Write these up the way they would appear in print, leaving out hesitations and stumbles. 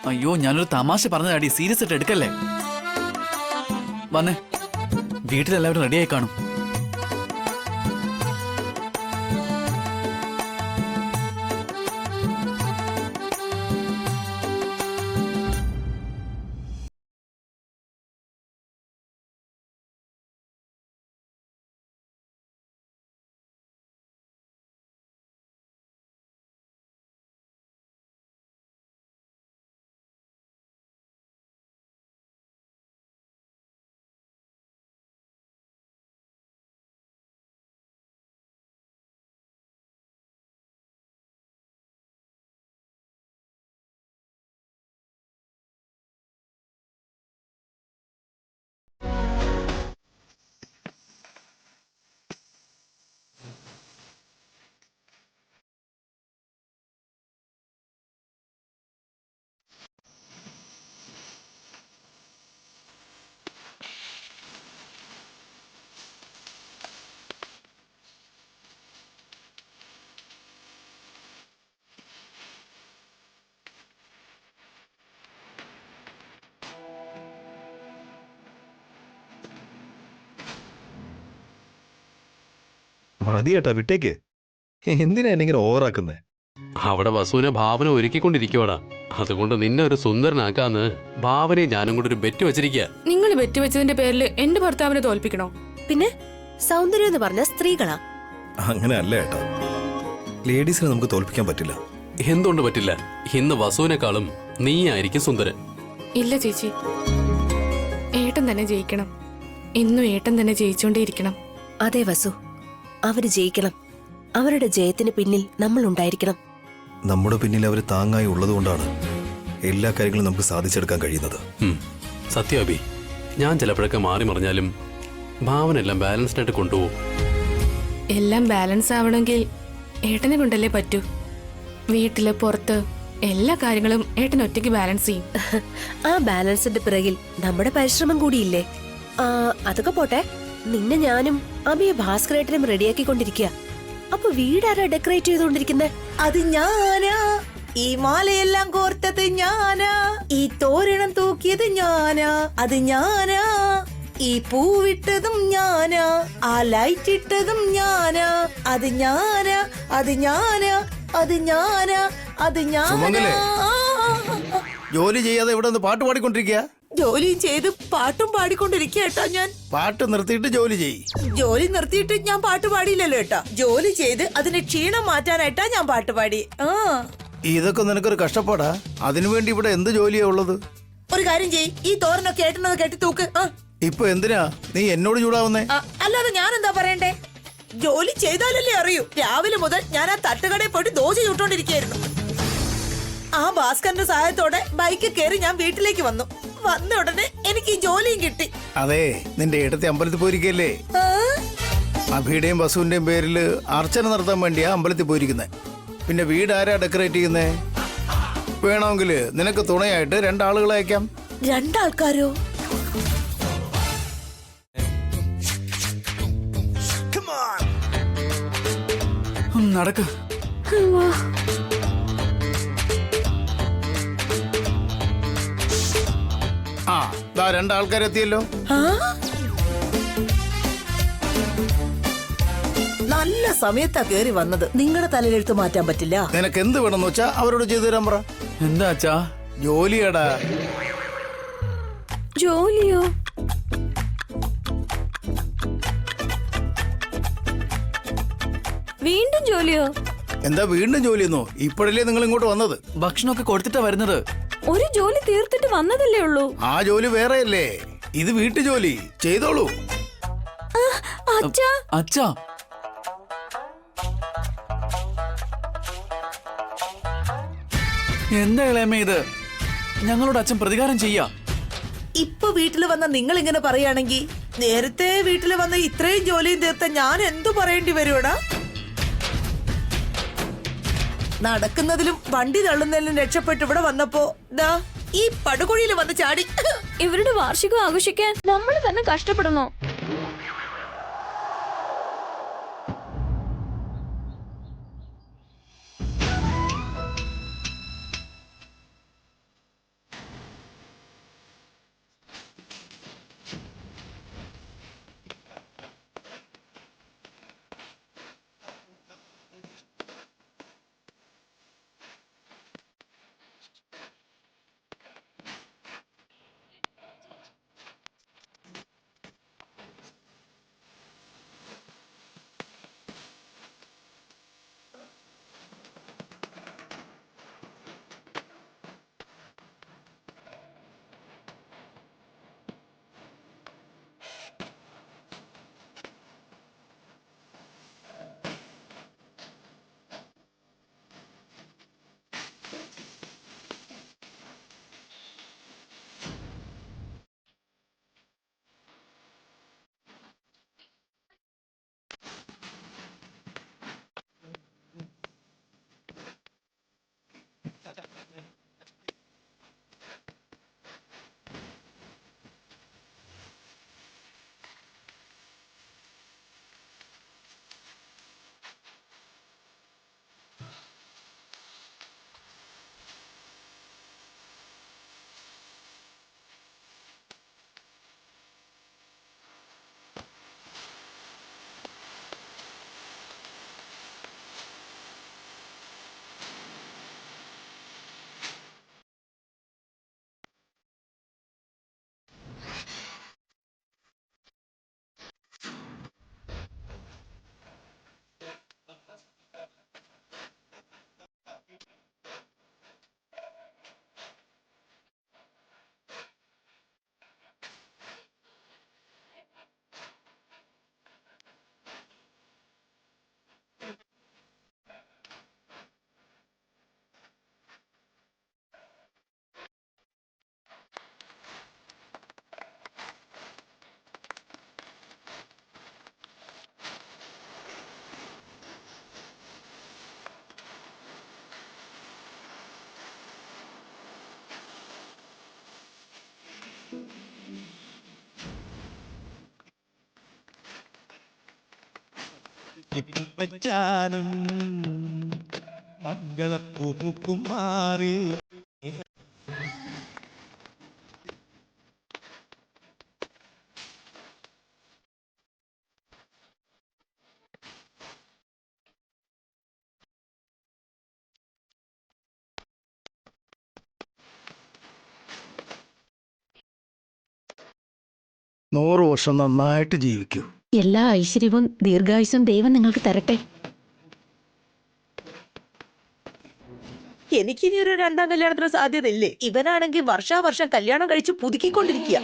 അയ്യോ ഞാനൊരു തമാശ പറഞ്ഞതാടി, സീരിയസ് ആയിട്ട് എടുക്കല്ലേ. വന്നേ, വീട്ടിലെല്ലാവരും റെഡിയായി കാണും. മതി ഏട്ടാ, വിട്ടേക്ക്. എന്തിനാ എന്നെ ഓവറാക്കുന്നേ? അവിടെ വസുവിനെ ഭാവന ഒരുക്കിക്കൊണ്ടിരിക്കുവാടാ. അതുകൊണ്ട് നിന്നെ ഒരു സുന്ദരനാക്കാന്ന് ഭാവനയെ ഞാനും കൂടെ ഒരു ബെറ്റ് വെച്ചിരിക്കുക. നിങ്ങൾ ബെറ്റ് വെച്ചതിന്റെ പേരിൽ എന്റെ ഭർത്താവിനെ തോൽപ്പിക്കണോ? പിന്നെ സൗന്ദര്യം എന്ന് പറഞ്ഞ സ്ത്രീകളാ. അങ്ങനെ അല്ല ഏട്ടാ, ലേഡീസിനെ നമുക്ക് തോൽപ്പിക്കാൻ പറ്റില്ല. എന്തുകൊണ്ട് പറ്റില്ല? ഇന്ന് വസുവിനെക്കാളും നീയായിരിക്കും സുന്ദരൻ. ഇല്ല ചേച്ചി, ഏട്ടൻ തന്നെ ജയിക്കണം. ഇന്നും ഏട്ടൻ തന്നെ ജയിച്ചോണ്ടേയിരിക്കണം. അതെ വസു, അവര് ജയിക്കണം. അവരുടെ ജയത്തിന് പിന്നിൽ നമ്മൾ ഉണ്ടായിരിക്കണം. നമ്മുടെ പിന്നിൽ അവർ താങ്ങായി ഉള്ളതുകൊണ്ടാണ് എല്ലാ കാര്യങ്ങളും നമുക്ക് സാധിച്ചെടുക്കാൻ കഴിയുന്നത്. സത്യാഭി, ഞാൻ ചിലപ്പോഴൊക്കെ മാറി മറിഞ്ഞാലും ഭാവന എല്ലാം ബാലൻസ്ഡ് ആയിട്ട് കൊണ്ടുപോകും. എല്ലാം ബാലൻസ് ആവണമെങ്കിൽ ഏട്ടനെ കൊണ്ടല്ലേ പറ്റൂ. വീട്ടില് പുറത്ത് എല്ലാ കാര്യങ്ങളും ഏട്ടൻ ഒറ്റയ്ക്ക് ബാലൻസ് ചെയ്യും. ആ ബാലൻസിന്റെ പിറകിൽ നമ്മുടെ പരിശ്രമം കൂടിയില്ലേ? അതൊക്കെ പോട്ടെ, നിന്നെ ഞാനും അമ്മയെ ഭാസ്കരേട്ടനും റെഡിയാക്കിക്കൊണ്ടിരിക്കുക. അപ്പൊ വീടാരാ ഡെക്കറേറ്റ് ചെയ്തോണ്ടിരിക്കുന്നെ? അത് ഞാനാ. ഈ മാലയെല്ലാം കോർത്തത് ഞാനാ. ഈ തോരണം തൂക്കിയത് ഞാനാ. അത് ഞാനാ. ഈ പൂവിട്ടതും ഞാനാ. ആ ലൈറ്റ് ഇട്ടതും ഞാനാ. അത് ഞാനാ. അത് ഞാനാ. അത് ഞാനാ. അത് ഞാനാ. ജോലി ചെയ്യാതെ ഇവിടെ നിന്ന് പാട്ട് പാടിക്കൊണ്ടിരിക്കുക. ജോലിയും ചെയ്ത് പാട്ടും പാടിക്കൊണ്ടിരിക്കുക ഏട്ടാ. ഞാൻ പാട്ട് നിർത്തിയിട്ട് ജോലി ചെയ്യ്. ജോലി നിർത്തിയിട്ട് ഞാൻ പാട്ട് പാടിയില്ലല്ലോ ഏട്ടാ. ജോലി ചെയ്ത് അതിന് ക്ഷീണം മാറ്റാനായിട്ടാ ഞാൻ പാട്ട് പാടി. ഇതൊക്കെ നിനക്കൊരു കഷ്ടപ്പാടാ. അതിനുവേണ്ടി ഇവിടെ എന്ത് ജോലിയാ ഉള്ളത്? ഒരു കാര്യം ചെയ്യ്, ഈ തോരനൊക്കെ ഏട്ടനൊന്ന് കെട്ടി തൂക്ക്. ഇപ്പൊ എന്തിനാ നീ എന്നോട് ചൂടാവുന്നേ? അല്ലാതെ ഞാൻ എന്താ പറയണ്ടേ? ജോലി ചെയ്താലല്ലേ അറിയൂ. രാവിലെ മുതൽ ഞാൻ ആ തട്ടുകടയിൽ പോയിട്ട് ദോശ ചുട്ടോണ്ടിരിക്കുകയായിരുന്നു. ആ ഭാസ്കറിന്റെ സഹായത്തോടെ ബൈക്ക് കയറി ഞാൻ വീട്ടിലേക്ക് വന്നു. വന്ന ഉടനെ എനിക്ക് ഈ ജോലിയും കിട്ടി. അതെ, നിന്റെ ഏട്ടത്തെ അമ്പലത്തിൽ പോയിരിക്കല്ലേ? അഭിയുടെയും വസുവിന്റെയും പേരില് അർച്ചന നടത്താൻ വേണ്ടിയാ അമ്പലത്തിൽ പോയിരിക്കുന്നേ. പിന്നെ വീട് ആരാ ഡെക്കറേറ്റ് ചെയ്യുന്നേ? വേണമെങ്കിൽ നിനക്ക് തുണയായിട്ട് 2 ആളുകളെ അയക്കാം. 2 ആൾക്കാരോ? നടക്ക്. ആ, 2 ആൾക്കാരെത്തിയല്ലോ. നല്ല സമയത്താ കേറി വന്നത്. നിങ്ങളുടെ തലയിലെടുത്ത് മാറ്റാൻ പറ്റില്ല. നിനക്ക് എന്ത് വേണമെന്ന് വെച്ചാ അവരോട് ചെയ്തു തരാൻ പറ. എന്താ അച്ഛാ? ജോലിയാടാ. ജോലിയോ? വീണ്ടും ജോലിയോ? എന്താ വീണ്ടും ജോലിയെന്നോ? ഇപ്പോഴല്ലേ നിങ്ങൾ ഇങ്ങോട്ട് വന്നത്? ഭക്ഷണമൊക്കെ കൊടുത്തിട്ടാ വരുന്നത്. ഒരു ജോലി തീർത്തിട്ട് വന്നതല്ലേ ഉള്ളൂ. ആ ജോലി വേറെയല്ലേ, ഇത് വീട്ടു ജോലി. ചെയ്തോളൂ. അച്ഛാ, എന്താ ഇളയമ്മ ഇത്? ഞങ്ങളോട് അച്ഛൻ പ്രതികാരം ചെയ്യാ. ഇപ്പൊ വീട്ടിൽ വന്ന നിങ്ങൾ ഇങ്ങനെ പറയുകയാണെങ്കിൽ നേരത്തെ വീട്ടിൽ വന്ന ഇത്രയും ജോലിയും തീർത്ത ഞാൻ എന്തു പറയേണ്ടി വരുവടാ? നടക്കുന്നതിലും വണ്ടി തള്ളുന്നതിലും രക്ഷപ്പെട്ട് ഇവിടെ വന്നപ്പോ ദാ ഈ പടുകുഴിയിൽ വന്ന് ചാടി. ഇവരുടെ വാർഷികം ആഘോഷിക്കാൻ നമ്മൾ തന്നെ കഷ്ടപ്പെടണോ? വച്ചാലും മംഗളപ്പൂക്കും മാറി. നൂറ് വർഷം നന്നായിട്ട് ജീവിക്കൂ. എല്ലാ ഐശ്വര്യവും ദീർഘായുസും ദൈവം നിങ്ങൾക്ക് തരട്ടെ. എനിക്കിനി ഒരു രണ്ടാം കല്യാണത്തിന് സാധ്യതയില്ലേ? ഇവനാണെങ്കിൽ വർഷാവർഷം കല്യാണം കഴിച്ച് പുതുക്കിക്കൊണ്ടിരിക്കുക.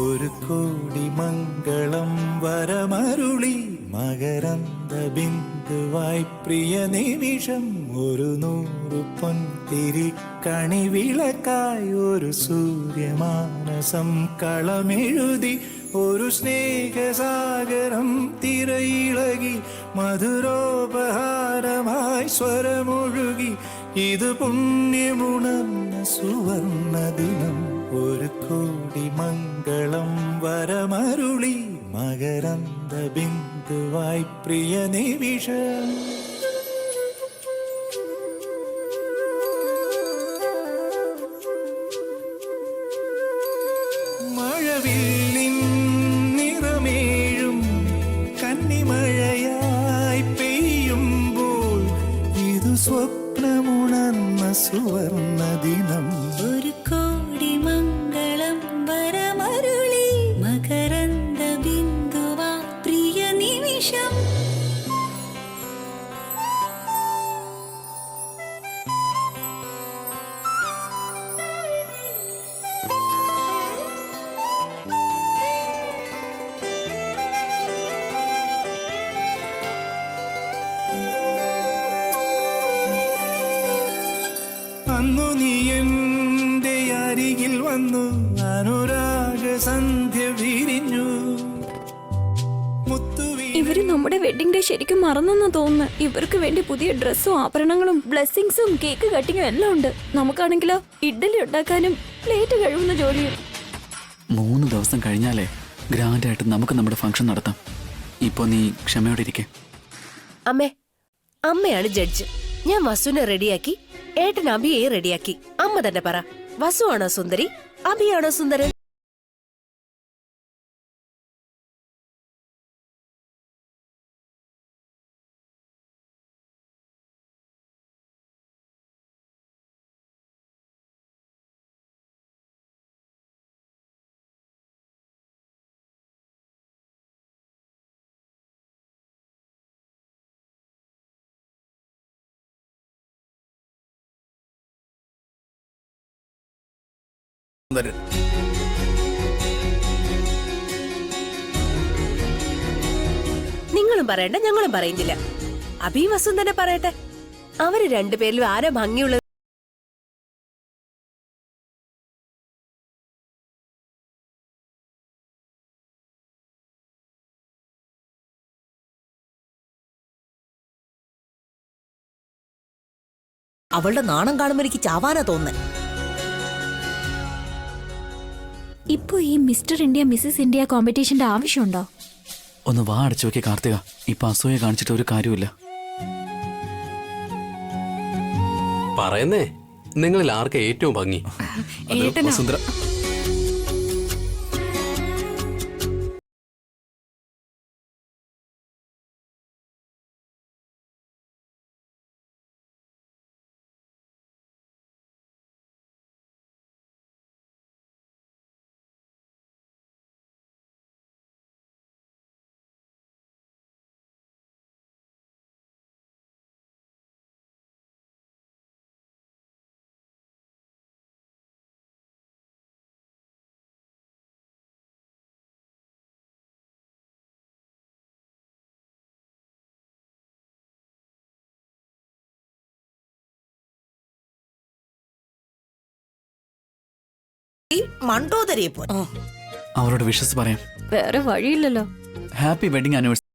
ഒരു കോടി മംഗളം വരമരുളി മകരന്ത ബിന്ദുവായി പ്രിയ നിമിഷം. ഒരു 100 പൊൻതിരി കണിവിളക്കായി ഒരു സൂര്യമാനസം കളമെഴുതി. ഒരു സ്നേഹസാഗരം തിരയിളകി മധുരോപഹാരമായി സ്വരമൊഴുകി. ഇത് പുണ്യമുണർന്ന സുവർണ ദിനം. ഒരു കോടി മംഗളം വരമരുളി മകരന്ത ബിന്ദുവായി പ്രിയ നിമിഷം. മഴവില്ലിൻ നിറമേഴും കന്നിമഴയായി പെയ്യുമ്പോൾ ഇത് സ്വപ്നമുണർന്ന സുവർണ ദിനം. ഒരു കോടി മംഗളം വരമരുളി മകരന്ത ബിന്ദുവാ പ്രിയ നിമിഷം. അന്നു നീ എൻ്റെ അരികിൽ വന്നു അനുരാഗ സന്ധ്യ വിരിഞ്ഞു. ഇവര് നമ്മുടെ വെഡിങ് ഡേ ശരിക്കും മറന്നെന്ന് തോന്നുന്നു. ഇവർക്ക് വേണ്ടി പുതിയ ഡ്രസ്സും ആഭരണങ്ങളും ബ്ലെസ്സിങ്സും കേക്ക് കട്ടിങ്ങും എല്ലാം ഉണ്ട്. നമുക്കാണെങ്കിലോ ഇഡ്ഡലി ഉണ്ടാക്കാനും പ്ലേറ്റ് കഴുകുന്ന ജോലിയും. 3 ദിവസം കഴിഞ്ഞാലേ ഗ്രാൻഡായിട്ട് നമുക്ക് നമ്മുടെ ഫംഗ്ഷൻ നടത്താം. ഇപ്പൊ നീ ക്ഷമയോടെ ഇരിക്കേ. അമ്മയാണ് ജഡ്ജ്. ഞാൻ വസുവിനെ റെഡിയാക്കി, ഏട്ടൻ അഭിയെ റെഡിയാക്കി. അമ്മ തന്നെ പറ, വസു ആണോ സുന്ദരി, അഭിയാണോ സുന്ദരൻ? നിങ്ങളും പറയണ്ട, ഞങ്ങളും പറയുന്നില്ല. അഭി വസും തന്നെ പറയട്ടെ. അവര് രണ്ടുപേരിലും ആരാ ഭംഗിയുള്ളത്? അവളുടെ നാണം കാണുമ്പോൾ എനിക്ക് ചാവാനാ തോന്നുന്നത്. ഇപ്പൊ ഈ മിസ്റ്റർ ഇന്ത്യ മിസ്സസ് ഇന്ത്യ കോമ്പറ്റീഷന്റെ ആവശ്യമുണ്ടോ? ഒന്ന് വാ അടച്ചു നോക്കി കാർത്തിക. ഇപ്പൊ അസൂയ കാണിച്ചിട്ട് ഒരു കാര്യമില്ല. പറയുന്നേ, നിങ്ങളിൽ ആർക്കാ ഏറ്റവും ഭംഗി? ഏട്ടനാ. വസുന്ധര മണ്ടോദരിയെ പോലെ അവരോട് വിശ്വസ് പറയാം. വേറെ വഴിയില്ലല്ലോ. Happy wedding anniversary.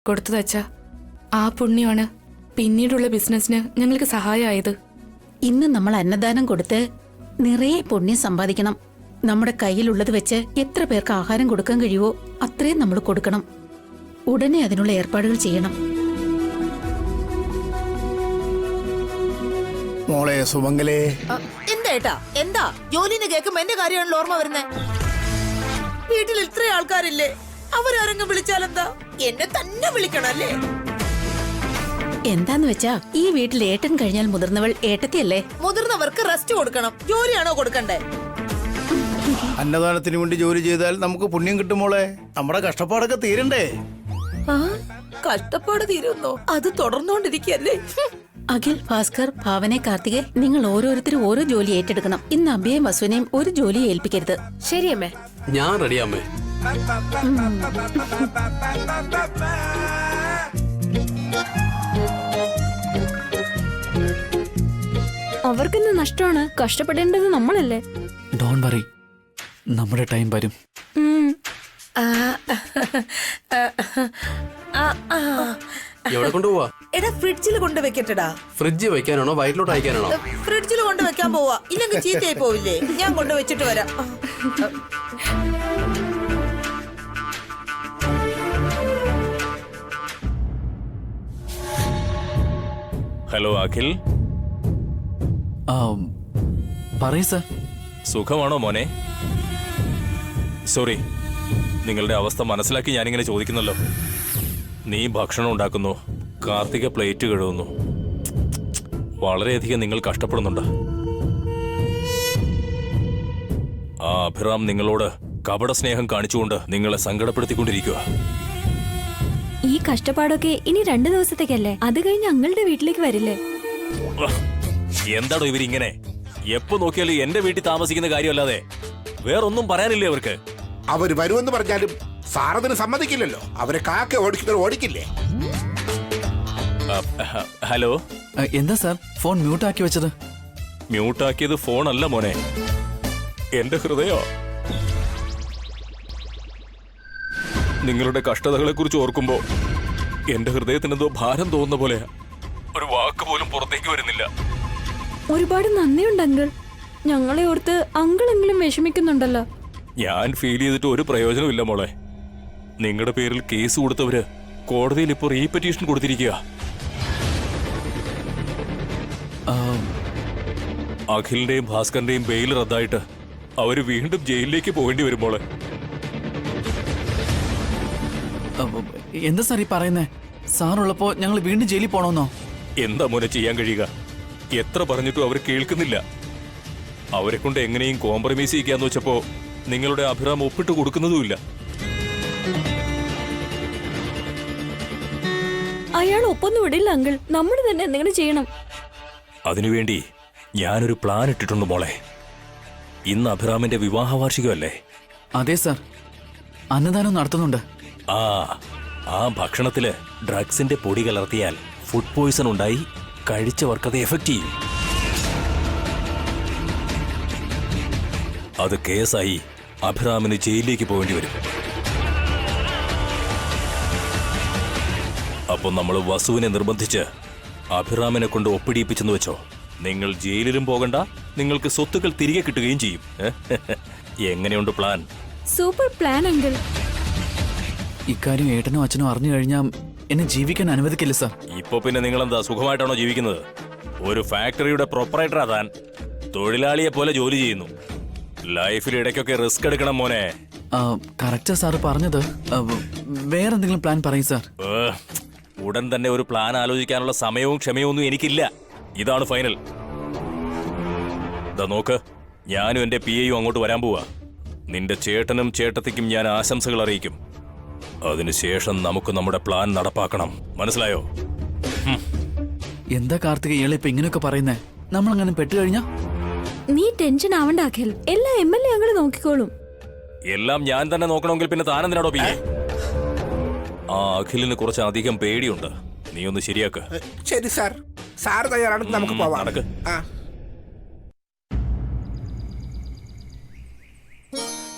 കൊടുത്തത് അച്ഛാ. ആ പുണ്യമാണ് പിന്നീടുള്ള ബിസിനസ്സിന് ഞങ്ങൾക്ക് സഹായമായത്. ഇന്ന് നമ്മൾ അന്നദാനം കൊടുത്ത് നിറയെ പുണ്യം സമ്പാദിക്കണം. നമ്മുടെ കയ്യിലുള്ളത് വെച്ച് എത്ര പേർക്ക് ആഹാരം കൊടുക്കാൻ കഴിയുമോ അത്രയും നമ്മൾ കൊടുക്കണം. ഉടനെ അതിനുള്ള ഏർപ്പാടുകൾ ചെയ്യണം. മോളെ സുമംഗലേ, എന്താ ഏട്ടാ എന്താ ജോലിന്ന് കേൾക്കുമ്പോ എന്റെ കാര്യമാണല്ലോ ഓർമ്മ വരുന്നേ. വീട്ടിൽ ഇത്ര ആൾക്കാരില്ലേ, അവരാരെങ്കിലും വിളിച്ചാലെന്താ? എന്നെ തന്നെ വിളിക്കണല്ലേ? എന്താന്ന് വെച്ചാ ഈ വീട്ടിൽ ഏട്ടൻ കഴിഞ്ഞാൽ മുതിർന്നവൾ ഏട്ടത്തിയല്ലേ. മുതിർന്നവർക്ക് റെസ്റ്റ് കൊടുക്കണം. ജോലിയാണോ കൊടുക്കണ്ടേ? അന്നദാനത്തിന് വേണ്ടി ജോലി ചെയ്താൽ നമുക്ക് പുണ്യം കിട്ടും മോളെ. നമ്മുടെ കഷ്ടപ്പാടൊക്കെ തീരണ്ടേ? കഷ്ടപ്പാട് തീരുന്നോ? അത് തുടർന്നുകൊണ്ടിരിക്കല്ലേ? അഖിൽ, ഭാസ്കർ, ഭാവനെ, കാർത്തികെ, നിങ്ങൾ ഓരോരുത്തരും ഓരോ ജോലി ഏറ്റെടുക്കണം. ഇന്ന് അബിയെയും വസുവിനെയും ഒരു ജോലി ഏൽപ്പിക്കരുത്. ശരിയമ്മേ. ഞാൻ റെഡിയാമ്മേ. അവർക്കിന്ന് നഷ്ടമാണ്. കഷ്ടപ്പെടേണ്ടത് നമ്മളല്ലേ. ഡോണ്ട് വറി, നമ്മുടെ ടൈം വരും. എവിടെ കൊണ്ടുപോവാ? എടാ ഫ്രിഡ്ജിൽ കൊണ്ട് വെക്കട്ടെടാ. ഫ്രിഡ്ജ് വെക്കാനാണോ വയറ്റിലോട്ട് അയക്കാനാണോ? ഫ്രിഡ്ജിൽ കൊണ്ട് വെക്കാൻ പോവാ, ഇല്ലെങ്കിൽ ചീത്തയായി പോവില്ലേ? ഞാൻ കൊണ്ട് വെച്ചിട്ട് വരാം. ഹലോ അഖിൽ, പറയൂ സർ. സുഖമാണോ മോനെ? സോറി, നിങ്ങളുടെ അവസ്ഥ മനസ്സിലാക്കി ഞാനിങ്ങനെ ചോദിക്കുന്നല്ലോ. നീ ഭക്ഷണം ഉണ്ടാക്കുന്നു, കാർത്തിക പ്ലേറ്റ് കഴുകുന്നു. വളരെയധികം നിങ്ങൾ കഷ്ടപ്പെടുന്നുണ്ട്. ആ അഭിറാം നിങ്ങളോട് കപട സ്നേഹം കാണിച്ചുകൊണ്ട് നിങ്ങളെ സങ്കടപ്പെടുത്തിക്കൊണ്ടിരിക്കുക. ഈ കഷ്ടപ്പാടൊക്കെ ഇനി 2 ദിവസത്തേക്കല്ലേ. അത് കഴിഞ്ഞ് അങ്ങളുടെ വീട്ടിലേക്ക് വരില്ലേ? എന്താണോ ഇവരിങ്ങനെ? എപ്പോ നോക്കിയാലും എന്റെ വീട്ടിൽ താമസിക്കുന്ന കാര്യമല്ലാതെ വേറൊന്നും പറയാനില്ലേ അവർക്ക്? അവര് വരുമെന്ന് പറഞ്ഞാലും സാറതിന് സമ്മതിക്കില്ലല്ലോ. അവരെ കാക്ക ഓടിക്കുന്നത് ഓടിക്കില്ലേ? ഹലോ, എന്താ സാർ ഫോൺ മ്യൂട്ടാക്കി വെച്ചത്? മ്യൂട്ടാക്കിയത് ഫോണല്ല മോനെ, എന്റെ ഹൃദയോ. നിങ്ങളുടെ കഷ്ടതകളെ കുറിച്ച് ഓർക്കുമ്പോ എന്റെ ഹൃദയത്തിനെന്തോ ഭാരം തോന്നുന്ന പോലെയാ. ഒരു വാക്ക് പോലും പുറത്തേക്ക് വരുന്നില്ല. ഒരുപാട് നന്ദിയുണ്ട് അങ്കിൾ. ഞങ്ങളെ ഓർത്ത് അങ്കിളെങ്കിലും വിഷമിക്കുന്നുണ്ടല്ലോ. ഞാൻ ഫീൽ ചെയ്തിട്ട് ഒരു പ്രയോജനമില്ല മോളെ. നിങ്ങളുടെ പേരിൽ കേസ് കൊടുത്തവര് കോടതിയിൽ ഇപ്പോൾ റീപെറ്റീഷൻ കൊടുത്തിരിക്കുക. അഖിലിന്റെയും ഭാസ്കറിന്റെയും ബെയിൽ റദ്ദായിട്ട് അവര് വീണ്ടും ജയിലിലേക്ക് പോകേണ്ടി വരും മോളെ. എന്താ സാർ ഈ പറയുന്നേ? സാറുള്ളപ്പോ ഞങ്ങൾ വീണ്ടും ജയിലിൽ പോണോന്നോ? എന്താ മോനെ ചെയ്യാൻ കഴിയുക? എത്ര പറഞ്ഞിട്ടും അവർ കേൾക്കുന്നില്ല. അവരെ കൊണ്ട് എങ്ങനെയും കോംപ്രമൈസ് ചെയ്യിക്കാന്ന് വെച്ചപ്പോ നിങ്ങളുടെ അഭിറാം ഒപ്പിട്ട് കൊടുക്കുന്നതുമില്ല. അയാൾ ഒപ്പൊന്നും വിടില്ല അങ്കിൾ. നമ്മൾ തന്നെ എന്തെങ്കിലും ചെയ്യണം. അതിനുവേണ്ടി ഞാനൊരു പ്ലാൻ ഇട്ടിട്ടുണ്ട് മോളെ. ഇന്ന് അഭിറാമിന്റെ വിവാഹ വാർഷികമല്ലേ? അതെ സാർ, അന്നദാനം നടത്തുന്നുണ്ട്. ആ ഭക്ഷണത്തില് ഡ്രഗ്സിന്റെ പൊടി കലർത്തിയാൽ ഫുഡ് പോയ്സൺ ഉണ്ടായി കഴിച്ചവർക്കത് എഫക്റ്റ് ചെയ്യും. അത് കേസായി അഭിറാമിന് ജയിലിലേക്ക് പോകേണ്ടി വരും. അപ്പൊ നമ്മൾ വസുവിനെ നിർബന്ധിച്ച് അഭിറാമിനെ കൊണ്ട് ഒപ്പിടിയിപ്പിച്ചെന്ന് വെച്ചോ, നിങ്ങൾ ജയിലിലും പോകണ്ട, നിങ്ങൾക്ക് സ്വത്തുക്കൾ തിരികെ കിട്ടുകയും ചെയ്യും. എങ്ങനെയുണ്ട് പ്ലാൻ? Super plan uncle. ഇക്കാര്യം ഏട്ടനും അച്ഛനും അറിഞ്ഞു കഴിഞ്ഞാൽ എന്നെ ജീവിക്കാൻ അനുവദിക്കില്ല സാർ. ഇപ്പൊ പിന്നെ നിങ്ങളെന്താ സുഖമായിട്ടാണോ ജീവിക്കുന്നത്? ഒരു ഫാക്ടറിയുടെ പ്രൊപ്പറേറ്ററാ താൻ. തൊഴിലാളിയെ പോലെ ജോലി ചെയ്യുന്നു. ലൈഫിൽ ഇടയ്ക്കൊക്കെ റിസ്ക് എടുക്കണം മോനെ. കറക്റ്റാ സാറ് പറഞ്ഞത്. വേറെന്തെങ്കിലും പ്ലാൻ പറയും സാർ. ഉടൻ തന്നെ ഒരു പ്ലാൻ ആലോചിക്കാനുള്ള സമയവും ക്ഷമയും ഒന്നും എനിക്കില്ല. ഇതാണ് ഫൈനൽ. ഇതാ നോക്ക്, ഞാനും എന്റെ PAയും അങ്ങോട്ട് വരാൻ പോവാ. നിന്റെ ചേട്ടനും ചേട്ടത്തിക്കും ഞാൻ ആശംസകൾ അറിയിക്കും. അതിനുശേഷം നമുക്ക് നമ്മുടെ പ്ലാൻ നടപ്പാക്കണം. മനസ്സിലായോ? എന്താ കാർത്തിക ഇയാളെ ഇപ്പൊ ഇങ്ങനെയൊക്കെ പറയുന്നേ? നമ്മളങ്ങനെ പെട്ടുകഴിഞ്ഞാ? നീ ടെൻഷൻ ആവണ്ട അഖിൽ, എല്ലാ MLA അങ്ങള് നോക്കിക്കോളും. എല്ലാം ഞാൻ തന്നെ നോക്കണമെങ്കിൽ പിന്നെ താനെന്തിനാടോ PA? ആ അഖിലിന് കുറച്ച് അധികം പേടിയുണ്ട്. നീ ഒന്ന് ശരിയാക്ക്. ശരി സാർ. സാർ തയ്യാറാണെങ്കിൽ നമുക്ക് പോവാം. നടക്ക്.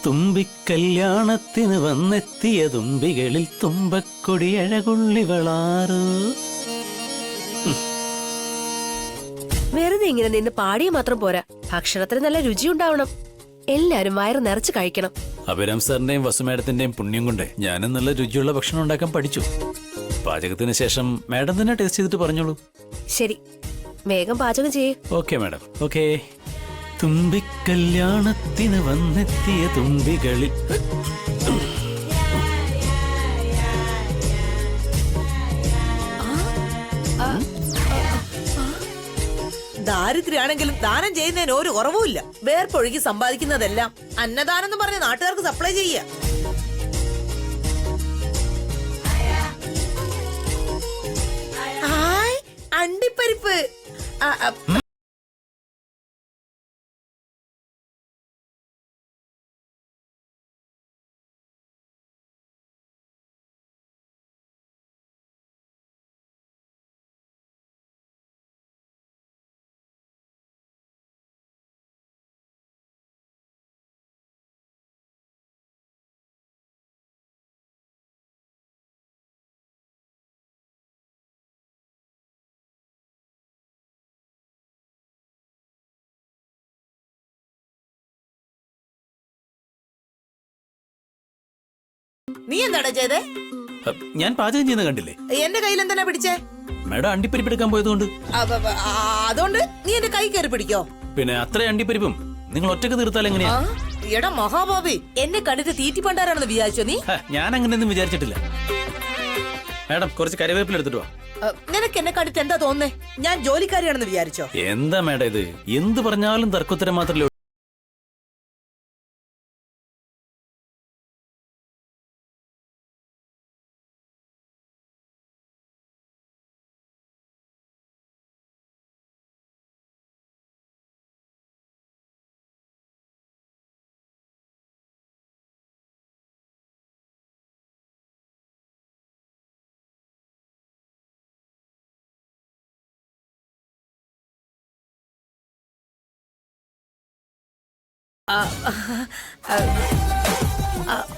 തുമ്പിക്കല്യാണത്തിന് വന്നെത്തിയ തുമ്പികളിൽ തുമ്പക്കൊടിയഴകുള്ളിവളാറു. വെറുതെ ഇങ്ങനെ നിന്ന് പാടിയ മാത്രം പോരാ, ഭക്ഷണത്തിന് നല്ല രുചി ഉണ്ടാവണം. എല്ലാരും വയറ് നിറച്ച് കഴിക്കണം. അഭിരാം സാറിന്റെയും വസുമേഡത്തിന്റെയും പുണ്യം കൊണ്ട് ഞാനും നല്ല രുചിയുള്ള ഭക്ഷണം ഉണ്ടാക്കാൻ പഠിച്ചു. പാചകത്തിന് ശേഷം മാഡം തന്നെ ടേസ്റ്റ് ചെയ്തിട്ട് പറഞ്ഞോളൂ. ശരി, വേഗം പാചകം ചെയ്യ്. Okay madam. ഓക്കെ. തുമ്പിക്കല്യാണത്തിന് വന്നെത്തിയ തുമ്പികളിൽ ദാരിദ്ര്യാണെങ്കിലും ദാനം ചെയ്യുന്നതിന് ഒരു കുറവുമില്ല. വേർപ്പൊഴുകി സമ്പാദിക്കുന്നതെല്ലാം അന്നദാനം എന്ന് പറഞ്ഞ് നാട്ടുകാർക്ക് സപ്ലൈ ചെയ്യുക. അണ്ടിപ്പരിപ്പ്. നീ എന്താടാ ചെയ്തേ? ഞാൻ പാചകം ചെയ്യുന്ന കണ്ടില്ലേ? എന്റെ കയ്യിൽ എന്തിനാ പിടിച്ചേ? മാഡം അണ്ടിപ്പരിപ്പ് എടുക്കാൻ പോയതുകൊണ്ട്. അതുകൊണ്ട് നീ എന്റെ കൈ കയറി പിടിക്കോ? പിന്നെ അത്ര അണ്ടിപ്പരിപ്പും നിങ്ങൾ ഒറ്റക്ക് തീർത്താൽ എങ്ങനെയാ? എടാ മഹാഭാവി, എന്നെ കണ്ടിട്ട് തീറ്റി പണ്ടാരാണെന്ന് വിചാരിച്ചോ നീ? ഞാൻ അങ്ങനെയൊന്നും വിചാരിച്ചിട്ടില്ല. മാഡം കുറച്ച് കറിവേപ്പില എടുത്തിട്ട് വാ. നിനക്ക് എന്നെ കണ്ടിട്ട് എന്താ തോന്നുന്നേ? ഞാൻ ജോലിക്കാരിയാണെന്ന് വിചാരിച്ചോ? എന്താ മാഡം ഇത്? എന്ത് പറഞ്ഞാലും തർക്കുത്തരം മാത്രമല്ലേ.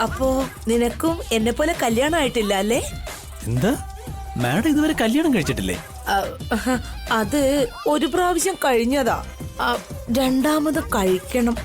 അപ്പോ നിനക്കും എന്നെ പോലെ കല്യാണം ആയിട്ടില്ല അല്ലേ? എന്താ മാഡം ഇതുവരെ കല്യാണം കഴിച്ചിട്ടില്ലേ? അത് ഒരു പ്രാവശ്യം കഴിഞ്ഞതാ, രണ്ടാമത് കഴിക്കണം.